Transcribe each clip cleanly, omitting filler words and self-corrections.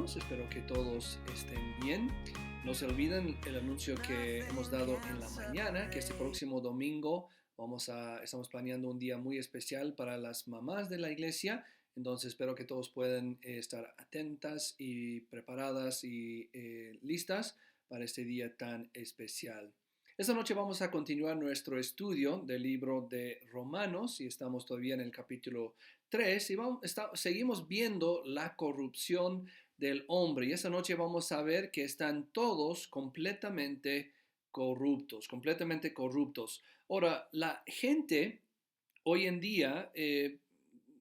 hermanos, espero que todos estén bien. No se olviden el anuncio que hemos dado en la mañana, que este próximo domingo estamos planeando un día muy especial para las mamás de la iglesia. Entonces espero que todos puedan estar atentas y preparadas y listas para este día tan especial. Esta noche vamos a continuar nuestro estudio del libro de Romanos y estamos todavía en el capítulo 3 y seguimos viendo la corrupción del hombre. Y esta noche vamos a ver que están todos completamente corruptos, completamente corruptos. Ahora, la gente hoy en día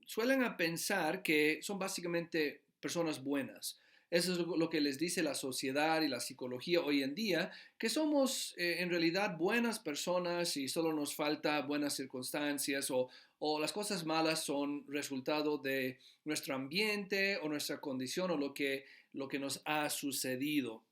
suelen a pensar que son básicamente personas buenas. Eso es lo que les dice la sociedad y la psicología hoy en día, que somos en realidad buenas personas y solo nos falta buenas circunstancias o las cosas malas son resultado de nuestro ambiente o nuestra condición o lo que nos ha sucedido.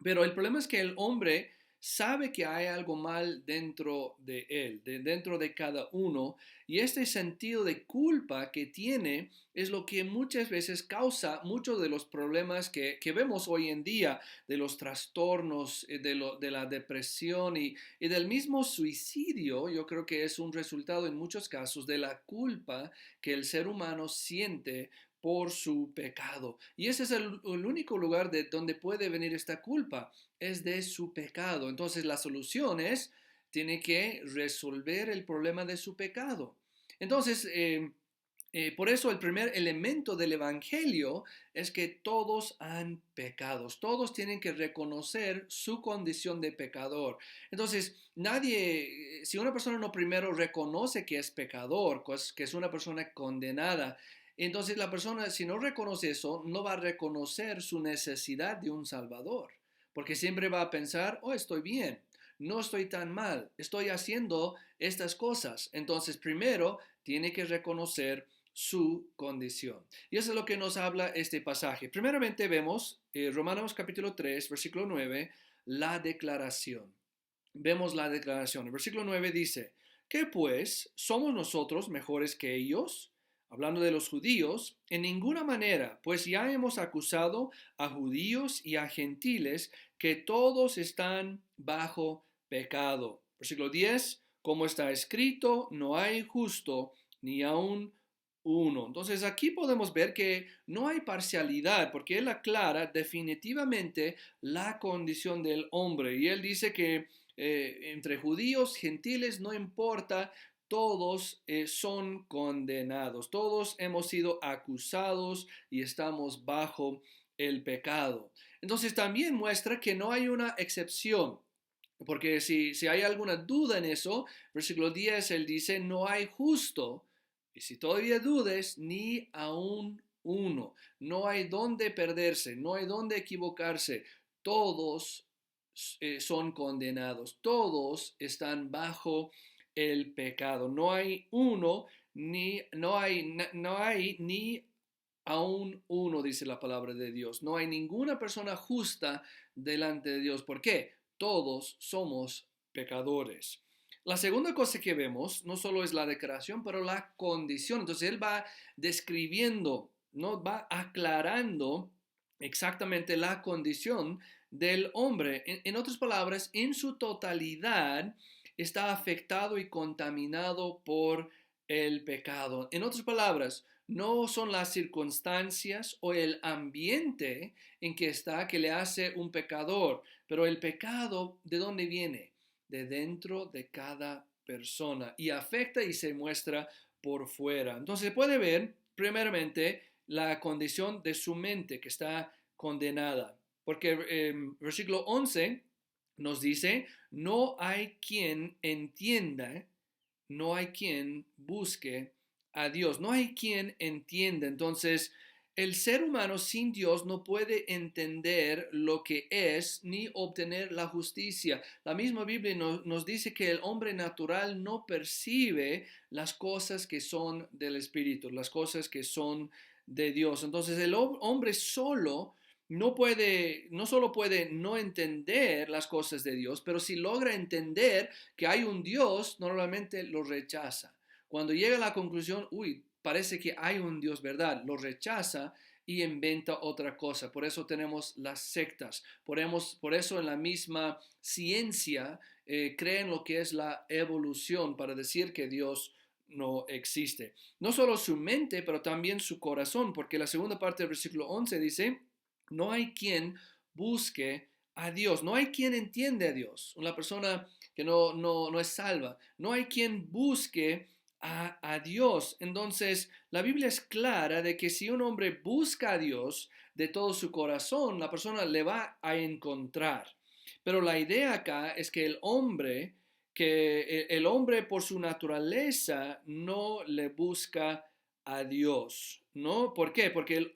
Pero el problema es que el hombre sabe que hay algo mal dentro de él, dentro de cada uno, y este sentido de culpa que tiene es lo que muchas veces causa muchos de los problemas que vemos hoy en día, de los trastornos, de la depresión y del mismo suicidio. Yo creo que es un resultado en muchos casos de la culpa que el ser humano siente por su pecado. Y ese es el único lugar de donde puede venir esta culpa, es de su pecado. Entonces la solución es, tiene que resolver el problema de su pecado. Entonces, por eso el primer elemento del Evangelio es que todos han pecado, todos tienen que reconocer su condición de pecador. Entonces, si una persona no primero reconoce que es pecador, que es una persona condenada, entonces la persona, si no reconoce eso, no va a reconocer su necesidad de un Salvador, porque siempre va a pensar, oh, estoy bien, no estoy tan mal, estoy haciendo estas cosas. Entonces, primero tiene que reconocer su condición. Y eso es lo que nos habla este pasaje. Primeramente vemos Romanos capítulo 3, versículo 9, la declaración. Vemos la declaración. El versículo 9 dice, ¿qué pues? ¿Somos nosotros mejores que ellos? Hablando de los judíos, en ninguna manera, pues ya hemos acusado a judíos y a gentiles que todos están bajo pecado. Versículo 10, como está escrito, no hay justo ni aun uno. Entonces aquí podemos ver que no hay parcialidad, porque él aclara definitivamente la condición del hombre. Y él dice que entre judíos, gentiles, no importa, todos son condenados, todos hemos sido acusados y estamos bajo el pecado. Entonces también muestra que no hay una excepción, porque si hay alguna duda en eso, versículo 10, él dice, no hay justo, y si todavía dudes, ni aún uno, no hay dónde perderse, no hay dónde equivocarse, todos son condenados, todos están bajo el pecado. No hay uno, no hay ni aún uno, dice la palabra de Dios. No hay ninguna persona justa delante de Dios. ¿Por qué? Todos somos pecadores. La segunda cosa que vemos no solo es la declaración, pero la condición. Entonces él va describiendo, ¿no? Va aclarando exactamente la condición del hombre. En otras palabras, en su totalidad está afectado y contaminado por el pecado. En otras palabras, no son las circunstancias o el ambiente en que está que le hace un pecador, pero el pecado, ¿de dónde viene? De dentro de cada persona y afecta y se muestra por fuera. Entonces puede ver primeramente la condición de su mente que está condenada, porque versículo 11 nos dice, no hay quien entienda, no hay quien busque a Dios, no hay quien entienda. Entonces, el ser humano sin Dios no puede entender lo que es ni obtener la justicia. La misma Biblia nos dice que el hombre natural no percibe las cosas que son del Espíritu, las cosas que son de Dios. Entonces, el hombre solo no solo puede no entender las cosas de Dios, pero si logra entender que hay un Dios, normalmente lo rechaza. Cuando llega a la conclusión, parece que hay un Dios, ¿verdad? Lo rechaza y inventa otra cosa. Por eso tenemos las sectas. Por eso en la misma ciencia creen lo que es la evolución para decir que Dios no existe. No solo su mente, pero también su corazón, porque la segunda parte del versículo 11 dice, no hay quien busque a Dios, no hay quien entiende a Dios, una persona que no es salva, no hay quien busque a Dios. Entonces, la Biblia es clara de que si un hombre busca a Dios de todo su corazón, la persona le va a encontrar. Pero la idea acá es que el hombre por su naturaleza no le busca a Dios, ¿no? ¿Por qué? Porque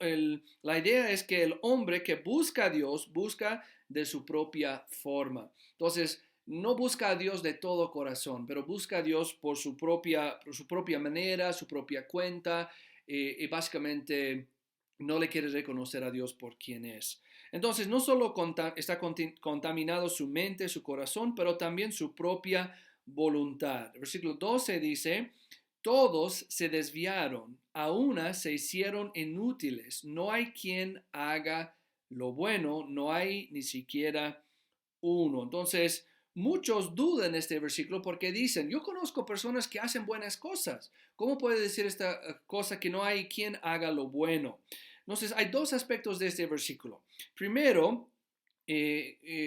la idea es que el hombre que busca a Dios busca de su propia forma. Entonces, no busca a Dios de todo corazón, pero busca a Dios por su propia manera, su propia cuenta, y básicamente no le quiere reconocer a Dios por quien es. Entonces, no solo está contaminado su mente, su corazón, pero también su propia voluntad. El versículo 12 dice, todos se desviaron, a una se hicieron inútiles, no hay quien haga lo bueno, no hay ni siquiera uno. Entonces, muchos dudan este versículo porque dicen, yo conozco personas que hacen buenas cosas. ¿Cómo puede decir esta cosa que no hay quien haga lo bueno? Entonces, hay dos aspectos de este versículo. Primero,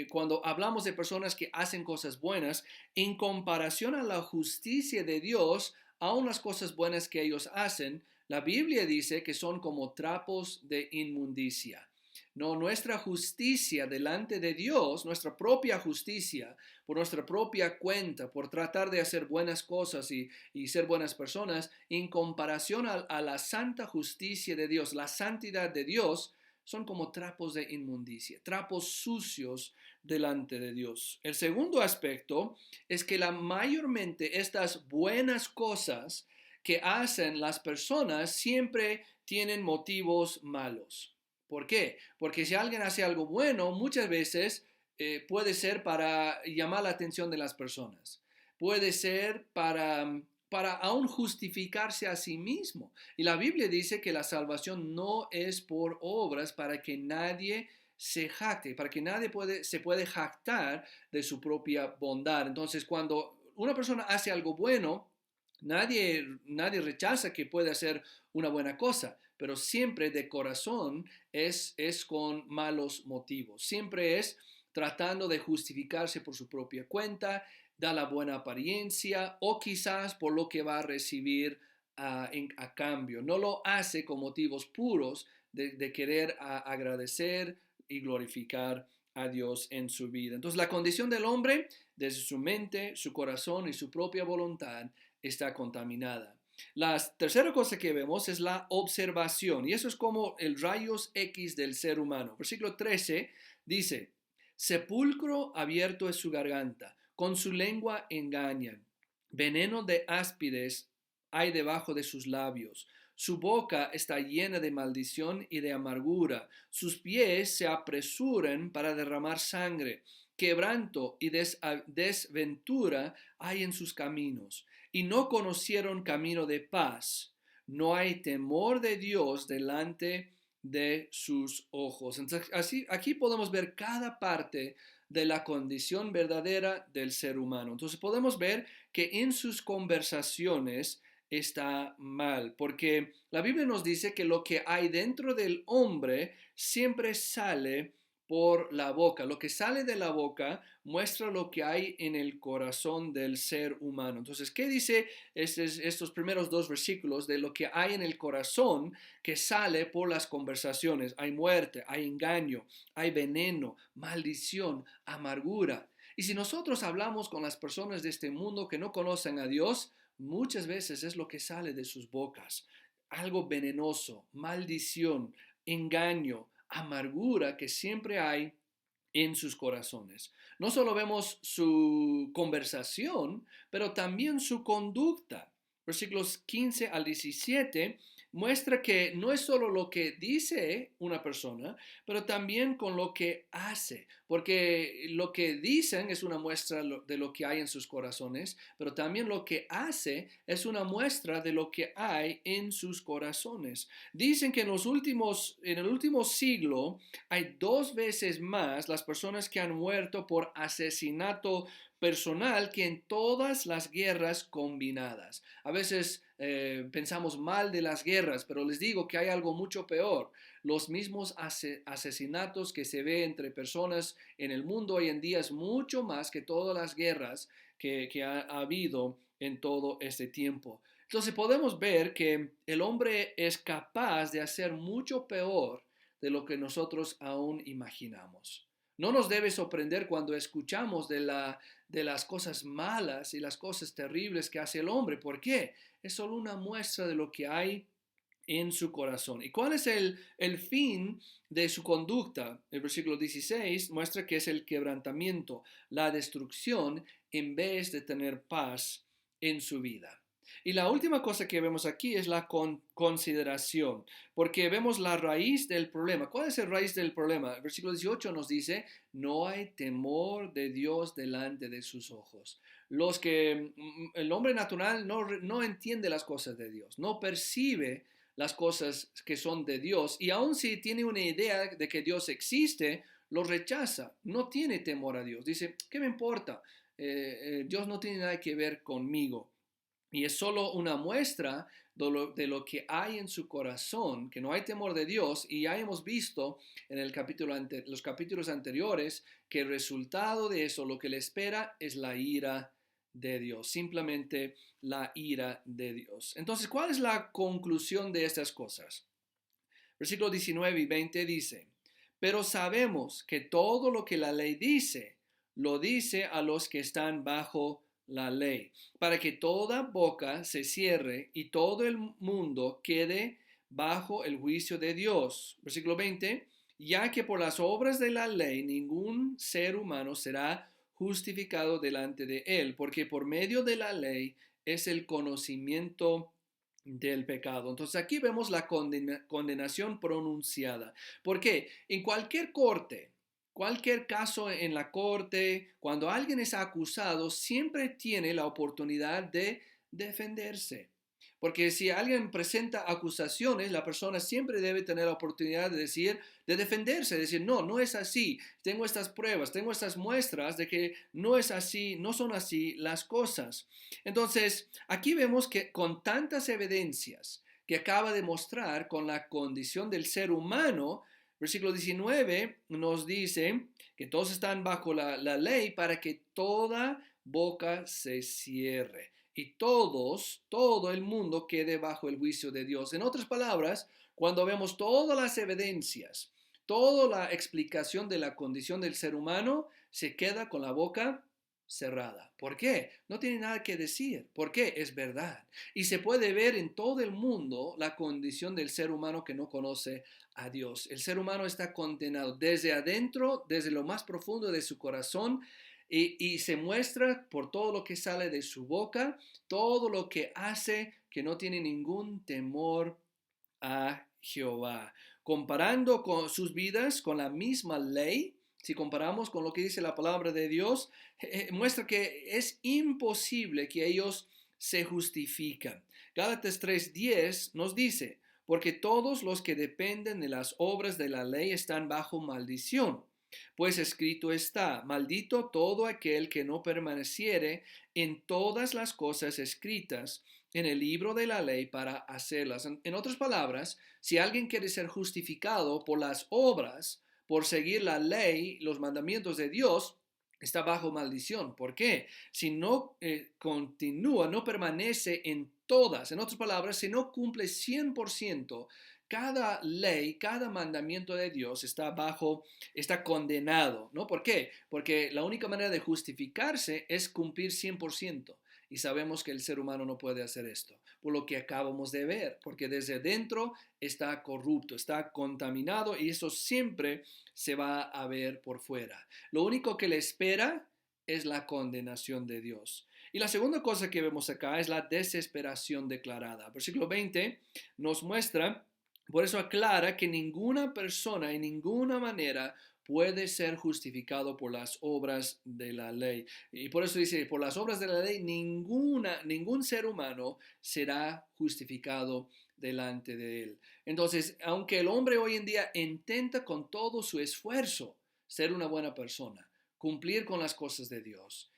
cuando hablamos de personas que hacen cosas buenas, en comparación a la justicia de Dios, aun las cosas buenas que ellos hacen, la Biblia dice que son como trapos de inmundicia. No, nuestra justicia delante de Dios, nuestra propia justicia, por nuestra propia cuenta, por tratar de hacer buenas cosas y ser buenas personas, en comparación a la santa justicia de Dios, la santidad de Dios, son como trapos de inmundicia, trapos sucios delante de Dios. El segundo aspecto es que mayormente estas buenas cosas que hacen las personas siempre tienen motivos malos. ¿Por qué? Porque si alguien hace algo bueno, muchas veces puede ser para llamar la atención de las personas. Puede ser para aún justificarse a sí mismo. Y la Biblia dice que la salvación no es por obras para que nadie se jacte, para que nadie se puede jactar de su propia bondad. Entonces, cuando una persona hace algo bueno, nadie rechaza que puede hacer una buena cosa, pero siempre de corazón es con malos motivos. Siempre es tratando de justificarse por su propia cuenta, da la buena apariencia o quizás por lo que va a recibir a cambio. No lo hace con motivos puros de querer agradecer y glorificar a Dios en su vida. Entonces la condición del hombre, desde su mente, su corazón y su propia voluntad, está contaminada. La tercera cosa que vemos es la observación, y eso es como el rayos X del ser humano. Versículo 13 dice, sepulcro abierto es su garganta, con su lengua engañan, veneno de áspides hay debajo de sus labios. Su boca está llena de maldición y de amargura. Sus pies se apresuran para derramar sangre. Quebranto y desventura hay en sus caminos. Y no conocieron camino de paz. No hay temor de Dios delante de sus ojos. Entonces, aquí podemos ver cada parte de la condición verdadera del ser humano. Entonces podemos ver que en sus conversaciones está mal, porque la Biblia nos dice que lo que hay dentro del hombre siempre sale por la boca. Lo que sale de la boca muestra lo que hay en el corazón del ser humano. Entonces, ¿qué dice estos primeros dos versículos de lo que hay en el corazón que sale por las conversaciones? Hay muerte, hay engaño, hay veneno, maldición, amargura. Y si nosotros hablamos con las personas de este mundo que no conocen a Dios, muchas veces es lo que sale de sus bocas. Algo venenoso, maldición, engaño, amargura que siempre hay en sus corazones. No solo vemos su conversación, pero también su conducta. Versículos 15 al 17 muestra que no es solo lo que dice una persona, pero también con lo que hace, porque lo que dicen es una muestra de lo que hay en sus corazones, pero también lo que hace es una muestra de lo que hay en sus corazones. Dicen que en el último siglo hay 2 veces más las personas que han muerto por asesinato personal que en todas las guerras combinadas. A veces pensamos mal de las guerras, pero les digo que hay algo mucho peor. Los mismos asesinatos que se ve entre personas en el mundo hoy en día es mucho más que todas las guerras que ha habido en todo este tiempo. Entonces podemos ver que el hombre es capaz de hacer mucho peor de lo que nosotros aún imaginamos. No nos debe sorprender cuando escuchamos de las cosas malas y las cosas terribles que hace el hombre. ¿Por qué? Es solo una muestra de lo que hay en su corazón. ¿Y cuál es el fin de su conducta? El versículo 16 muestra que es el quebrantamiento, la destrucción, en vez de tener paz en su vida. Y la última cosa que vemos aquí es la consideración, porque vemos la raíz del problema. ¿Cuál es la raíz del problema? El versículo 18 nos dice, no hay temor de Dios delante de sus ojos. El hombre natural no entiende las cosas de Dios, no percibe las cosas que son de Dios, y aun si tiene una idea de que Dios existe, lo rechaza, no tiene temor a Dios. Dice, ¿qué me importa? Dios no tiene nada que ver conmigo. Y es solo una muestra de lo que hay en su corazón, que no hay temor de Dios. Y ya hemos visto en los capítulos anteriores que el resultado de eso, lo que le espera, es la ira de Dios, simplemente la ira de Dios. Entonces, ¿cuál es la conclusión de estas cosas? Versículos 19 y 20 dice, pero sabemos que todo lo que la ley dice, lo dice a los que están bajo la ley, para que toda boca se cierre y todo el mundo quede bajo el juicio de Dios. Versículo 20, ya que por las obras de la ley ningún ser humano será justificado delante de él, porque por medio de la ley es el conocimiento del pecado. Entonces aquí vemos la condenación pronunciada. ¿Por qué? En cualquier corte, cualquier caso en la corte, cuando alguien es acusado, siempre tiene la oportunidad de defenderse. Porque si alguien presenta acusaciones, la persona siempre debe tener la oportunidad de decir, de defenderse, de decir, no, no es así. Tengo estas pruebas, tengo estas muestras de que no es así, no son así las cosas. Entonces, aquí vemos que con tantas evidencias que acaba de mostrar con la condición del ser humano, versículo 19 nos dice que todos están bajo la ley para que toda boca se cierre y todo el mundo quede bajo el juicio de Dios. En otras palabras, cuando vemos todas las evidencias, toda la explicación de la condición del ser humano, se queda con la boca cerrada. ¿Por qué? No tiene nada que decir. ¿Por qué? Es verdad. Y se puede ver en todo el mundo la condición del ser humano que no conoce a Dios. El ser humano está condenado desde adentro, desde lo más profundo de su corazón, y se muestra por todo lo que sale de su boca, todo lo que hace, que no tiene ningún temor a Jehová. Comparando con sus vidas con la misma ley, si comparamos con lo que dice la palabra de Dios, muestra que es imposible que ellos se justifican. Gálatas 3:10 nos dice, porque todos los que dependen de las obras de la ley están bajo maldición. Pues escrito está, maldito todo aquel que no permaneciere en todas las cosas escritas en el libro de la ley para hacerlas. En otras palabras, si alguien quiere ser justificado por las obras, por seguir la ley, los mandamientos de Dios, está bajo maldición. ¿Por qué? Si no continúa, no permanece en todas, en otras palabras, si no cumple 100%, cada ley, cada mandamiento de Dios está condenado, ¿no? ¿Por qué? Porque la única manera de justificarse es cumplir 100%. Y sabemos que el ser humano no puede hacer esto, por lo que acabamos de ver, porque desde dentro está corrupto, está contaminado y eso siempre se va a ver por fuera. Lo único que le espera es la condenación de Dios. Y la segunda cosa que vemos acá es la desesperación declarada. Versículo 20 nos muestra, por eso aclara que ninguna persona en ninguna manera puede ser justificado por las obras de la ley. Y por eso dice, por las obras de la ley, ningún ser humano será justificado delante de él. Entonces, aunque el hombre hoy en día intenta con todo su esfuerzo ser una buena persona, cumplir con las cosas de Dios,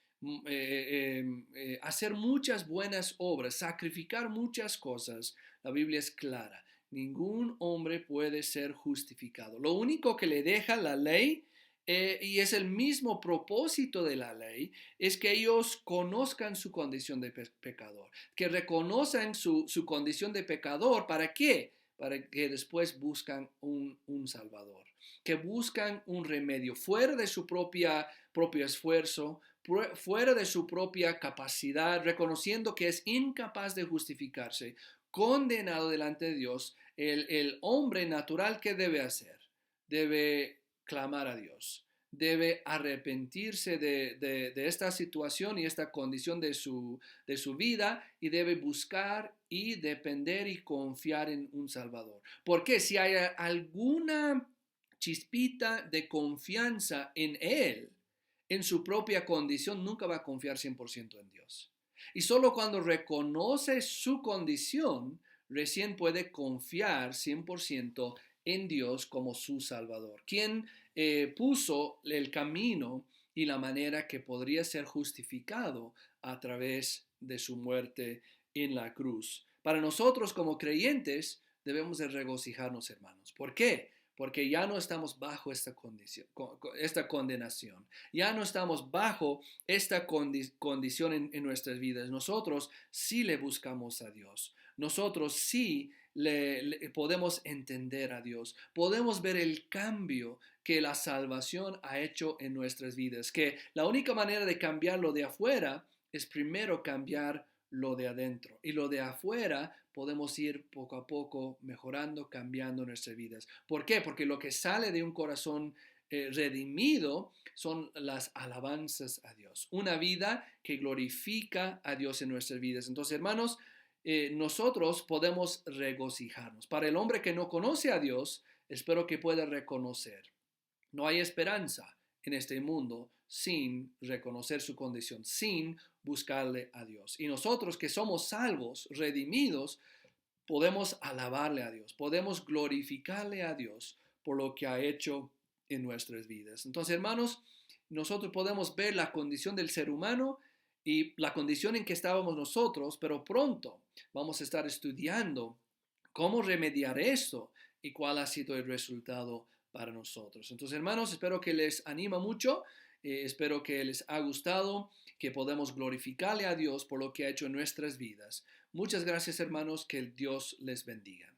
hacer muchas buenas obras, sacrificar muchas cosas, la Biblia es clara. Ningún hombre puede ser justificado. Lo único que le deja la ley, y es el mismo propósito de la ley, es que ellos conozcan su condición de pecador, que reconozcan su condición de pecador. ¿Para qué? Para que después buscan un Salvador, que buscan un remedio fuera de su propio esfuerzo, fuera de su propia capacidad, reconociendo que es incapaz de justificarse, condenado delante de Dios. El hombre natural, ¿qué debe hacer? Debe clamar a Dios, debe arrepentirse de esta situación y esta condición de su vida, y debe buscar y depender y confiar en un Salvador. Porque si hay alguna chispita de confianza en Él, en su propia condición, nunca va a confiar 100% en Dios. Y solo cuando reconoce su condición, recién puede confiar 100% en Dios como su Salvador, quien puso el camino y la manera que podría ser justificado a través de su muerte en la cruz. Para nosotros como creyentes debemos de regocijarnos, hermanos. ¿Por qué? Porque ya no estamos bajo esta condición, esta condenación. Ya no estamos bajo esta condición en nuestras vidas. Nosotros sí le buscamos a Dios. Nosotros sí le podemos entender a Dios. Podemos ver el cambio que la salvación ha hecho en nuestras vidas. Que la única manera de cambiar lo de afuera es primero cambiar lo de adentro. Y lo de afuera podemos ir poco a poco mejorando, cambiando nuestras vidas. ¿Por qué? Porque lo que sale de un corazón redimido son las alabanzas a Dios. Una vida que glorifica a Dios en nuestras vidas. Entonces, hermanos, nosotros podemos regocijarnos. Para el hombre que no conoce a Dios, espero que pueda reconocer. No hay esperanza en este mundo sin reconocer su condición, sin buscarle a Dios. Y nosotros que somos salvos, redimidos, podemos alabarle a Dios, podemos glorificarle a Dios por lo que ha hecho en nuestras vidas. Entonces, hermanos, nosotros podemos ver la condición del ser humano y la condición en que estábamos nosotros, pero pronto vamos a estar estudiando cómo remediar esto y cuál ha sido el resultado para nosotros. Entonces, hermanos, espero que les anima mucho, espero que les ha gustado, que podamos glorificarle a Dios por lo que ha hecho en nuestras vidas. Muchas gracias, hermanos, que Dios les bendiga.